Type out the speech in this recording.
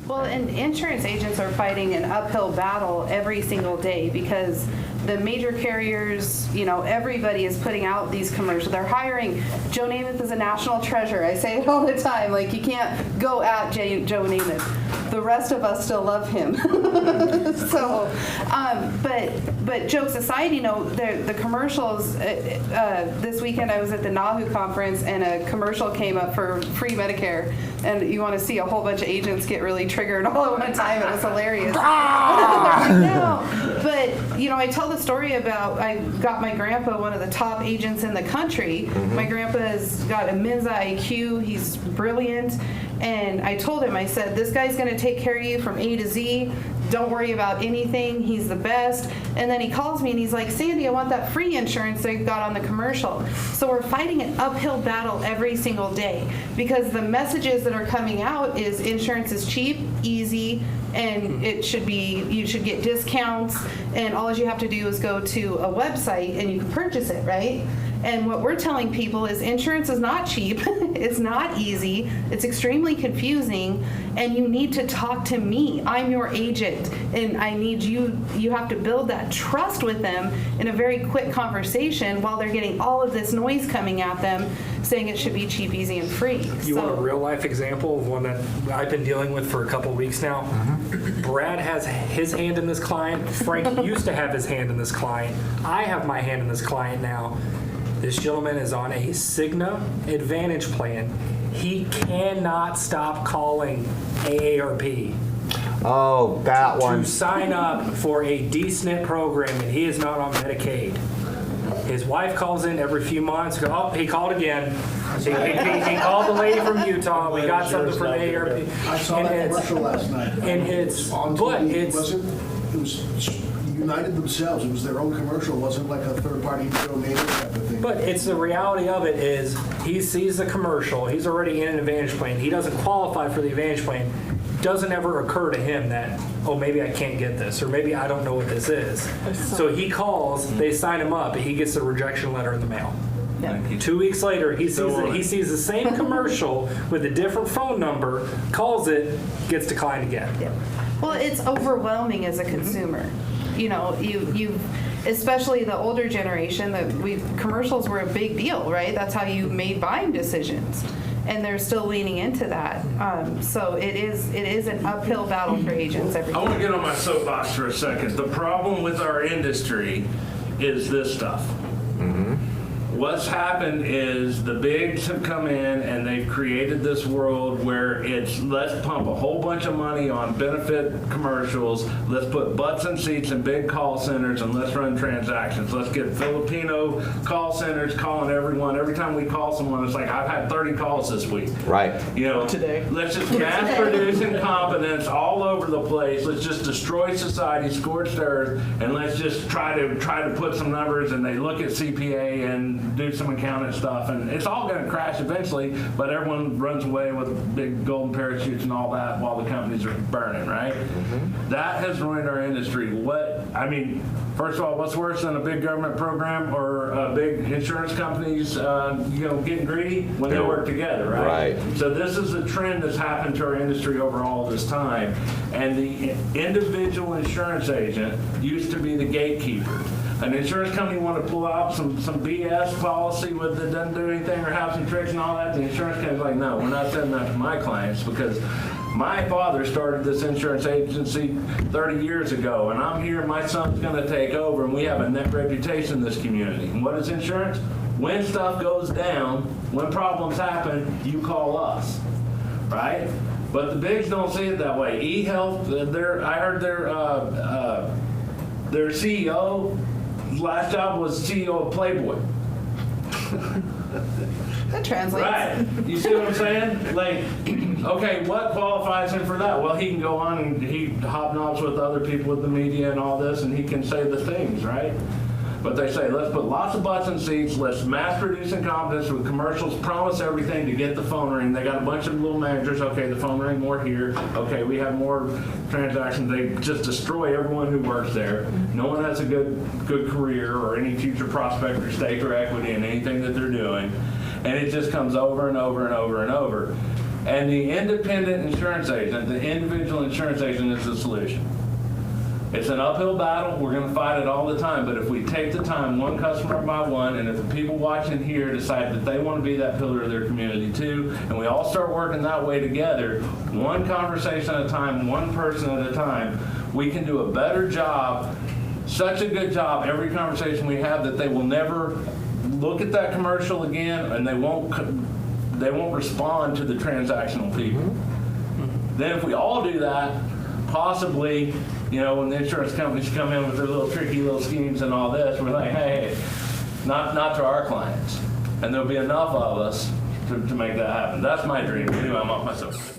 Well, and insurance agents are fighting an uphill battle every single day because the major carriers, everybody is putting out these commercials. They're hiring. Joe Namath is a national treasure. I say it all the time. Like, you can't go at Joe Namath. The rest of us still love him. So, but jokes aside, the commercials, this weekend I was at the NAHU conference and a commercial came up for free Medicare. And you want to see a whole bunch of agents get really triggered all at one time. It was hilarious. But, I tell the story about I got my grandpa, one of the top agents in the country. Mm-hmm. My grandpa has got a Mensa IQ. He's brilliant. And I told him, I said, this guy's going to take care of you from A to Z. Don't worry about anything. He's the best. And then he calls me and he's like, Sandy, I want that free insurance they got on the commercial. So we're fighting an uphill battle every single day because the messages that are coming out is insurance is cheap, easy, and you should get discounts, and all you have to do is go to a website and you can purchase it, right? And what we're telling people is insurance is not cheap, it's not easy, it's extremely confusing, and you need to talk to me. I'm your agent, and I need you have to build that trust with them in a very quick conversation while they're getting all of this noise coming at them saying it should be cheap, easy, and free. You want a real life example of one that I've been dealing with for a couple of weeks now? Mm-hmm. Brad has his hand in this client. Frank used to have his hand in this client. I have my hand in this client now. This gentleman is on a Cigna Advantage plan. He cannot stop calling AARP. Oh, that one. To sign up for a DSNP program, and he is not on Medicaid. His wife calls in every few months. He called again. He called the lady from Utah. We got something from AARP. I saw that commercial last night. And it's on TV. It was United themselves. It was their own commercial. It wasn't like a third-party donated type of thing. But it's the reality of it is he sees the commercial. He's already in an Advantage plan. He doesn't qualify for the Advantage plan. Doesn't ever occur to him that, maybe I can't get this, or maybe I don't know what this is. So he calls, they sign him up, and he gets a rejection letter in the mail. Yeah. 2 weeks later, he sees the same commercial with a different phone number, calls it, gets declined again. Yeah. Well, it's overwhelming as a consumer. You especially the older generation, commercials were a big deal, right? That's how you made buying decisions. And they're still leaning into that. So it is an uphill battle for agents every day. I want to get on my soapbox for a second. The problem with our industry is this stuff. Mm-hmm. What's happened is the bigs have come in and they've created this world where it's let's pump a whole bunch of money on benefit commercials, let's put butts in seats in big call centers, and let's run transactions. Let's get Filipino call centers calling everyone. Every time we call someone, it's like, I've had 30 calls this week. Right. Today. Let's just mass produce incompetence all over the place. Let's just destroy society, scorched earth, and let's just try to put some numbers, and they look at CPA and do some accounting stuff, and it's all going to crash eventually, but everyone runs away with big golden parachutes and all that while the companies are burning, right? Mm-hmm. That has ruined our industry. First of all, what's worse than a big government program or big insurance companies getting greedy? When they work together, right? So this is a trend that's happened to our industry over all this time, and the individual insurance agent used to be the gatekeeper. An insurance company want to pull out some BS policy that doesn't do anything or have some tricks and all that. The insurance company's like, no, we're not sending that to my clients because my father started this insurance agency 30 years ago, and I'm here, my son's going to take over, and we have a net reputation in this community. And what is insurance? When stuff goes down, when problems happen, you call us, right? But the bigs don't see it that way. eHealth, I heard their CEO, last job was CEO of Playboy. That translates. Right. You see what I'm saying? Like, okay, what qualifies him for that? Well, he can go on and he hobnobs with other people with the media and all this, and he can say the things, right? But they say, let's put lots of butts in seats, let's mass produce incompetence with commercials, promise everything to get the phone ring. They got a bunch of little managers, okay, the phone ring more here, okay, we have more transactions. They just destroy everyone who works there. No one has a good career or any future prospect or stake or equity in anything that they're doing. And it just comes over and over and over and over. And the independent insurance agent, the individual insurance agent is the solution. It's an uphill battle. We're going to fight it all the time. But if we take the time, one customer by one, and if the people watching here decide that they want to be that pillar of their community too, and we all start working that way together, one conversation at a time, one person at a time, we can do a better job, such a good job every conversation we have that they will never look at that commercial again, and they won't respond to the transactional people. Then if we all do that, possibly, you know, when the insurance companies come in with their little tricky little schemes and all this, we're like, hey, not to our clients. And there'll be enough of us to make that happen. That's my dream. Anyway, I'm off myself.